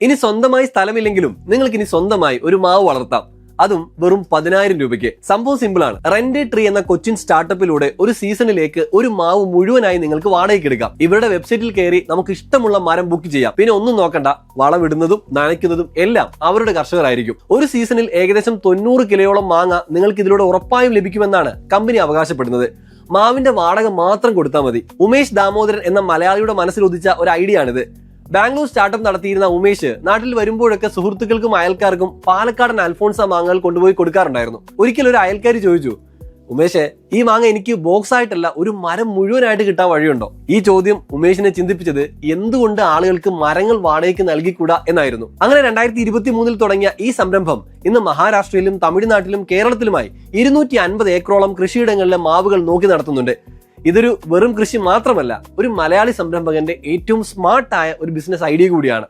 ഇനി സ്വന്തമായി സ്ഥലമില്ലെങ്കിലും നിങ്ങൾക്ക് ഇനി സ്വന്തമായി ഒരു മാവ് വളർത്താം, അതും വെറും 10,000 രൂപയ്ക്ക്. സംഭവം സിമ്പിൾ ആണ്. റെന്റ് ട്രീ എന്ന കൊച്ചിൻ സ്റ്റാർട്ടപ്പിലൂടെ ഒരു സീസണിലേക്ക് ഒരു മാവ് മുഴുവനായി നിങ്ങൾക്ക് വാടകയ്ക്ക് എടുക്കാം. ഇവരുടെ വെബ്സൈറ്റിൽ കയറി നമുക്ക് ഇഷ്ടമുള്ള മരം ബുക്ക് ചെയ്യാം. പിന്നെ ഒന്നും നോക്കണ്ട, വളമിടുന്നതും നനയ്ക്കുന്നതും എല്ലാം അവരുടെ കർഷകരായിരിക്കും. ഒരു സീസണിൽ ഏകദേശം 90 കിലോയോളം മാങ്ങ നിങ്ങൾക്ക് ഇതിലൂടെ ഉറപ്പായും ലഭിക്കുമെന്നാണ് കമ്പനി അവകാശപ്പെടുന്നത്. മാവിന്റെ വാടക മാത്രം കൊടുത്താൽ മതി. ഉമേഷ് ദാമോദരൻ എന്ന മലയാളിയുടെ മനസ്സിൽ ഉദിച്ച ഒരു ഐഡിയ ആണിത്. ബാംഗ്ലൂർ സ്റ്റാർട്ടപ്പ് നടത്തിയിരുന്ന ഉമേഷ് നാട്ടിൽ വരുമ്പോഴൊക്കെ സുഹൃത്തുക്കൾക്കും അയൽക്കാർക്കും പാലക്കാടൻ അൽഫോൺസ മാങ്ങകൾ കൊണ്ടുപോയി കൊടുക്കാറുണ്ടായിരുന്നു. ഒരിക്കലും ഒരു അയൽക്കാരി ചോദിച്ചു, ഉമേഷേ, ഈ മാങ്ങ എനിക്ക് ബോക്സ് ആയിട്ടല്ല ഒരു മരം മുഴുവനായിട്ട് കിട്ടാൻ വഴിയുണ്ടോ? ഈ ചോദ്യം ഉമേഷിനെ ചിന്തിപ്പിച്ചത് എന്തുകൊണ്ട് ആളുകൾക്ക് മരങ്ങൾ വാടകയ്ക്ക് നൽകിക്കൂടാ എന്നായിരുന്നു. അങ്ങനെ 2023 തുടങ്ങിയ ഈ സംരംഭം ഇന്ന് മഹാരാഷ്ട്രയിലും തമിഴ്നാട്ടിലും കേരളത്തിലുമായി 250 ഏക്കറോളം കൃഷിയിടങ്ങളിലെ മാവുകൾ നോക്കി നടത്തുന്നുണ്ട്. ഇതൊരു വെറും കൃഷി മാത്രമല്ല, ഒരു മലയാളി സംരംഭകന്റെ ഏറ്റവും സ്മാർട്ടായ ഒരു ബിസിനസ് ഐഡിയ കൂടിയാണ്.